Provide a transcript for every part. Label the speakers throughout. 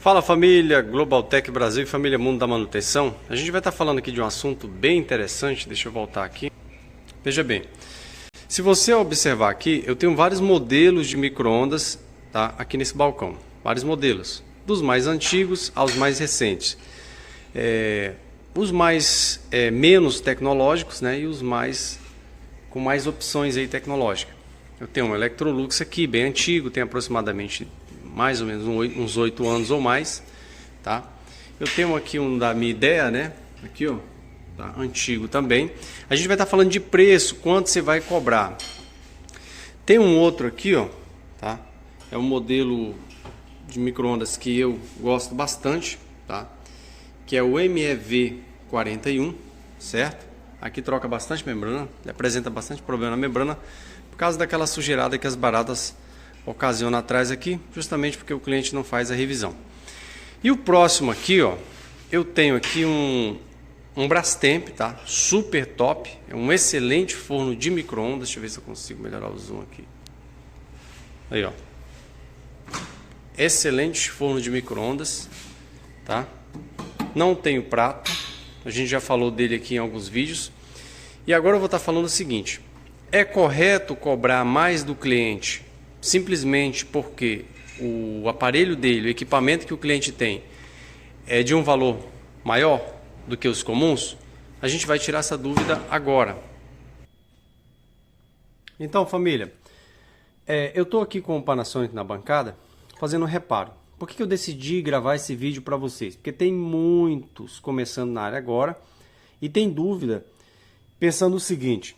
Speaker 1: Fala família Globaltech Brasil e família Mundo da Manutenção. A gente vai estar falando aqui de um assunto bem interessante. Deixa eu voltar aqui. Veja bem, se você observar aqui, eu tenho vários modelos de micro-ondas, tá, aqui nesse balcão. Vários modelos, dos mais antigos aos mais recentes. Os mais menos tecnológicos, né, e os mais com mais opções aí tecnológicas. Eu tenho um Electrolux aqui, bem antigo, tem aproximadamente mais ou menos uns 8 anos ou mais, tá? Eu tenho aqui um da minha ideia, né? Aqui, ó, tá? Antigo também. A gente vai estar falando de preço, quanto você vai cobrar. Tem um outro aqui, ó, tá? É um modelo de micro-ondas que eu gosto bastante, tá? Que é o MEV41, certo? Aqui troca bastante membrana, ele apresenta bastante problema na membrana por causa daquela sujeirada que as baratas ocasionam atrás aqui, justamente porque o cliente não faz a revisão. E o próximo aqui, ó, eu tenho aqui um Brastemp, tá? Super top, é um excelente forno de micro-ondas. Deixa eu ver se eu consigo melhorar o zoom aqui. Aí, ó. Excelente forno de micro-ondas, tá? Não tenho prato, a gente já falou dele aqui em alguns vídeos. E agora eu vou estar falando o seguinte: é correto cobrar mais do cliente simplesmente porque o aparelho dele, o equipamento que o cliente tem, é de um valor maior do que os comuns? A gente vai tirar essa dúvida agora. Então, família, eu estou aqui com o Panasonic na bancada fazendo um reparo. Por que eu decidi gravar esse vídeo para vocês? Porque tem muitos começando na área agora e tem dúvida pensando o seguinte: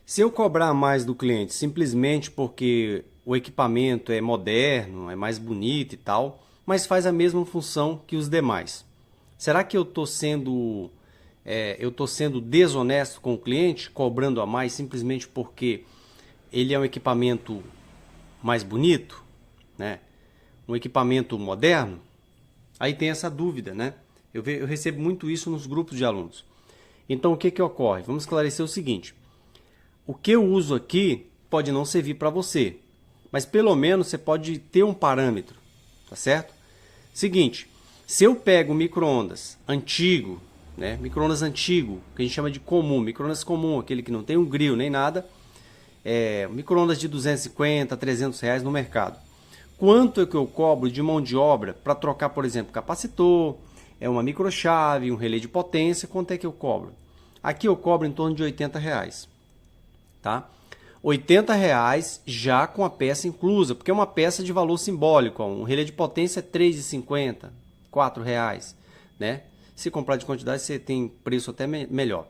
Speaker 1: se eu cobrar mais do cliente simplesmente porque o equipamento é moderno, é mais bonito e tal, mas faz a mesma função que os demais, será que eu estou sendo desonesto com o cliente, cobrando a mais simplesmente porque ele é um equipamento mais bonito, né? Um equipamento moderno? Aí tem essa dúvida, né? Eu recebo muito isso nos grupos de alunos. Então o que ocorre? Vamos esclarecer o seguinte: o que eu uso aqui pode não servir para você, mas pelo menos você pode ter um parâmetro, tá certo? Seguinte, se eu pego um micro-ondas antigo, né, micro-ondas antigo, que a gente chama de comum, micro-ondas comum, aquele que não tem um grill nem nada, micro-ondas de 250, 300 reais no mercado. Quanto é que eu cobro de mão de obra para trocar, por exemplo, capacitor, uma microchave, um relé de potência? Quanto é que eu cobro? Aqui eu cobro em torno de 80 reais. Tá? 80 reais já com a peça inclusa, porque é uma peça de valor simbólico. Um relé de potência é R$ 3,50, R$ reais, né? Se comprar de quantidade, você tem preço até melhor.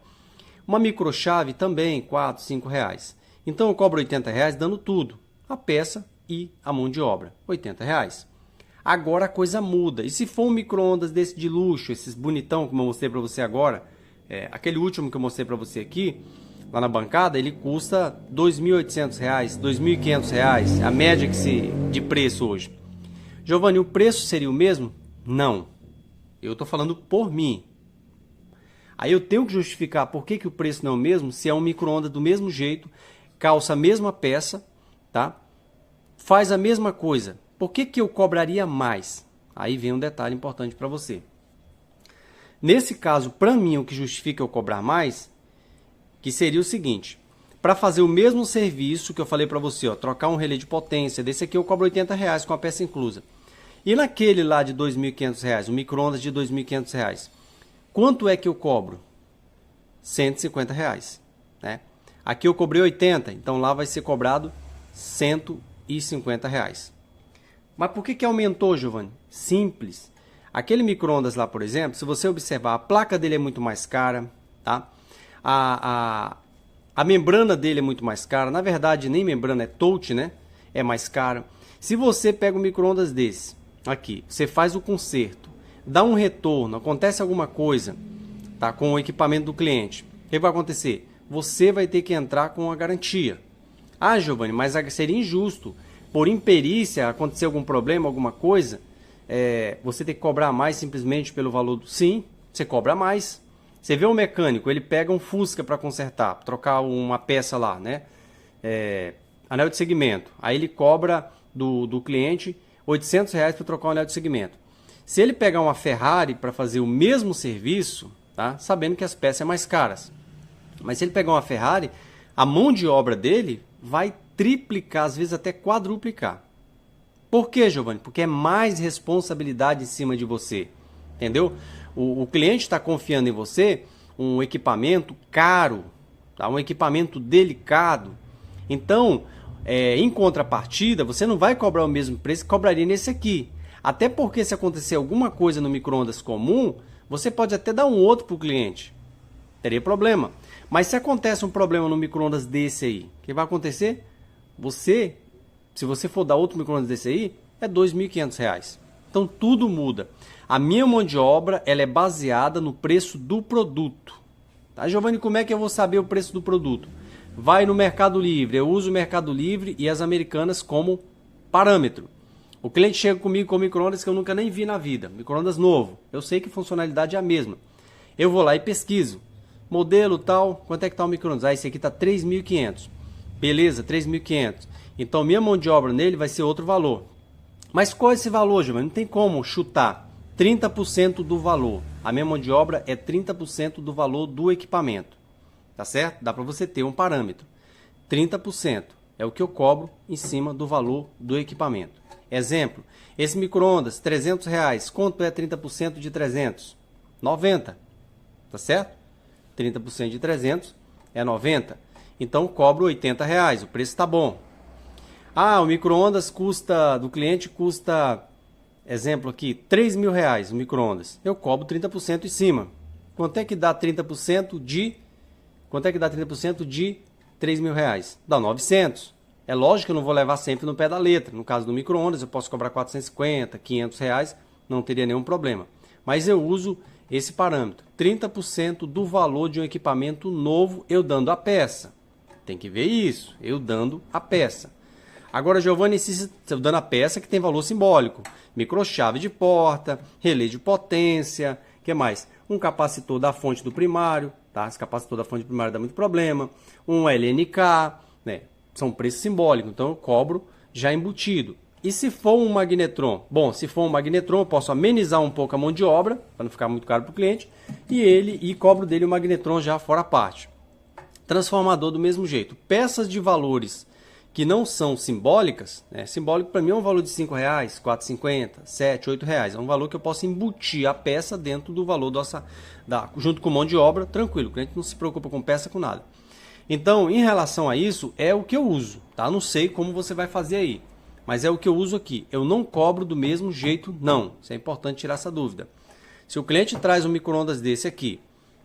Speaker 1: Uma microchave também, R$ 5 reais. Então eu cobro 80 reais dando tudo, a peça e a mão de obra, 80 reais. Agora a coisa muda. E se for um micro-ondas desse de luxo, esses bonitão que eu mostrei para você agora, aquele último que eu mostrei para você aqui, lá na bancada, ele custa R$ 2.800, R$ 2.500, a média de preço hoje. Giovanni, o preço seria o mesmo? Não. Eu estou falando por mim. Aí eu tenho que justificar por que o preço não é o mesmo, se é um micro-ondas do mesmo jeito, calça a mesma peça, tá? Faz a mesma coisa. Por que eu cobraria mais? Aí vem um detalhe importante para você. Nesse caso, para mim, o que justifica eu cobrar mais, que seria o seguinte: para fazer o mesmo serviço que eu falei para você, ó, trocar um relé de potência, desse aqui eu cobro 80 reais com a peça inclusa. E naquele lá de 2.500 reais, o micro-ondas de 2.500 reais, quanto é que eu cobro? 150 reais, né? Aqui eu cobrei 80, então lá vai ser cobrado 150 reais. Mas por que aumentou, Giovanni? Simples. Aquele micro-ondas lá, por exemplo, se você observar, a placa dele é muito mais cara, tá? A membrana dele é muito mais cara. Na verdade, nem membrana, é touch, né? É mais cara. Se você pega um micro-ondas desse, aqui, você faz o conserto, dá um retorno, acontece alguma coisa, tá, com o equipamento do cliente, o que vai acontecer? Você vai ter que entrar com a garantia. Ah, Giovanni, mas seria injusto. Por imperícia, acontecer algum problema, alguma coisa, você tem que cobrar mais simplesmente pelo valor do... Sim, você cobra mais. Você vê um mecânico, ele pega um Fusca para consertar, trocar uma peça lá, né? Anel de segmento. Aí ele cobra do cliente R$ 800 para trocar um anel de segmento. Se ele pegar uma Ferrari para fazer o mesmo serviço, tá? Sabendo que as peças são mais caras, mas se ele pegar uma Ferrari, a mão de obra dele vai triplicar, às vezes até quadruplicar. Por quê, Giovanni? Porque é mais responsabilidade em cima de você, entendeu? O cliente está confiando em você um equipamento caro, tá? Um equipamento delicado. Então, em contrapartida, você não vai cobrar o mesmo preço que cobraria nesse aqui. Até porque se acontecer alguma coisa no micro-ondas comum, você pode até dar um outro para o cliente. Teria problema. Mas se acontece um problema no micro-ondas desse aí, o que vai acontecer? Se você for dar outro micro-ondas desse aí, é R$ 2.500. Então tudo muda. A minha mão de obra ela é baseada no preço do produto. Tá, Giovanni, como é que eu vou saber o preço do produto? Vai no Mercado Livre. Eu uso o Mercado Livre e as Americanas como parâmetro. O cliente chega comigo com micro-ondas que eu nunca nem vi na vida. Micro-ondas novo. Eu sei que a funcionalidade é a mesma. Eu vou lá e pesquiso. Modelo tal, quanto é que está o micro-ondas? Esse aqui está 3.500. Beleza, 3.500. Então minha mão de obra nele vai ser outro valor. Mas qual é esse valor, Giovanni? Não tem como chutar. 30% do valor. A minha mão de obra é 30% do valor do equipamento. Tá certo? Dá para você ter um parâmetro. 30% é o que eu cobro em cima do valor do equipamento. Exemplo, esse micro-ondas, R$300. Quanto é 30% de 300? 90. Tá certo? 30% de 300 é 90. Então cobro R$80. O preço está bom. Ah, o micro-ondas do cliente custa, exemplo aqui, R$3.000 o micro-ondas. Eu cobro 30% em cima. Quanto é que dá 30% de R$3.000? Dá 900. É lógico que eu não vou levar sempre no pé da letra. No caso do micro-ondas, eu posso cobrar 450, R$500, não teria nenhum problema. Mas eu uso esse parâmetro. 30% do valor de um equipamento novo eu dando a peça. Tem que ver isso, eu dando a peça. Agora, Giovanni, eu dando a peça que tem valor simbólico. Microchave de porta, relé de potência, o que mais? Um capacitor da fonte do primário, tá? Esse capacitor da fonte do primário dá muito problema. Um LNK, né? São preços simbólicos, então eu cobro já embutido. E se for um magnetron? Bom, se for um magnetron, eu posso amenizar um pouco a mão de obra, para não ficar muito caro para o cliente, e cobro dele o magnetron já fora a parte. Transformador do mesmo jeito. Peças de valores que não são simbólicas, né? Simbólico para mim é um valor de R$5, R$4,50, R$7, R$8. É um valor que eu posso embutir a peça dentro do valor junto com mão de obra, tranquilo. O cliente não se preocupa com peça, com nada. Então, em relação a isso, é o que eu uso, tá? Não sei como você vai fazer aí, mas é o que eu uso aqui. Eu não cobro do mesmo jeito, não. Isso é importante tirar essa dúvida. Se o cliente traz um micro-ondas desse aqui,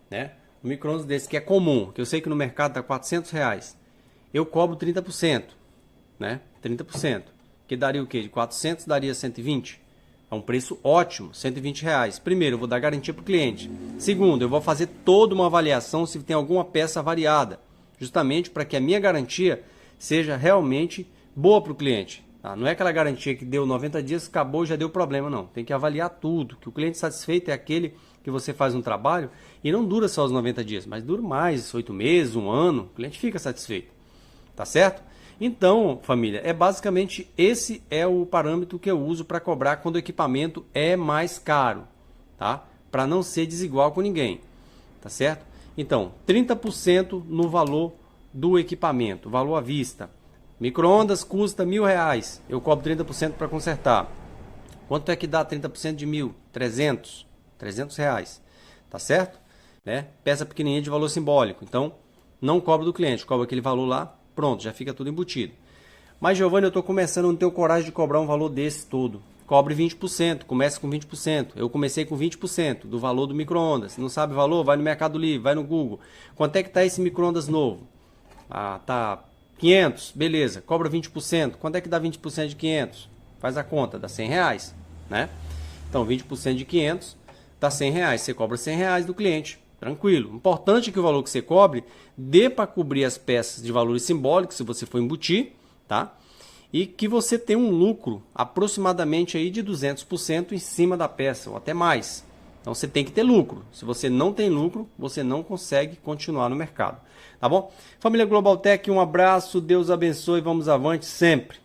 Speaker 1: né? Um micro-ondas desse que é comum, que eu sei que no mercado está R$400, eu cobro 30%, né? 30%. Que daria o quê? De 400 daria 120. É um preço ótimo, R$120. Primeiro, eu vou dar garantia para o cliente. Segundo, eu vou fazer toda uma avaliação se tem alguma peça variada, justamente para que a minha garantia seja realmente boa para o cliente. Tá? Não é aquela garantia que deu 90 dias, acabou, já deu problema, não. Tem que avaliar tudo, que o cliente satisfeito é aquele que você faz um trabalho e não dura só os 90 dias, mas dura mais, 8 meses, um ano, o cliente fica satisfeito. Tá certo? Então, família, basicamente esse é o parâmetro que eu uso para cobrar quando o equipamento é mais caro, tá? Para não ser desigual com ninguém, tá certo? Então, 30% no valor do equipamento, valor à vista. Micro-ondas custa R$1.000, eu cobro 30% para consertar. Quanto é que dá 30% de 1.000? 300, R$300, tá certo? Né? Peça pequenininha de valor simbólico, então não cobro do cliente, cobro aquele valor lá, pronto, já fica tudo embutido. Mas, Giovanni, eu estou começando, não tenho coragem de cobrar um valor desse todo. Cobre 20%, comece com 20%. Eu comecei com 20% do valor do micro-ondas. Não sabe o valor? Vai no Mercado Livre, vai no Google. Quanto é que está esse micro-ondas novo? Ah, tá 500, beleza, cobra 20%. Quanto é que dá 20% de 500? Faz a conta, dá R$100, né? Então, 20% de 500 dá R$100. Você cobra R$100 do cliente. Tranquilo. Importante é que o valor que você cobre dê para cobrir as peças de valores simbólicos, se você for embutir, tá? E que você tenha um lucro aproximadamente aí de 200% em cima da peça, ou até mais. Então você tem que ter lucro. Se você não tem lucro, você não consegue continuar no mercado. Tá bom? Família Global Tech, um abraço, Deus abençoe, vamos avante sempre.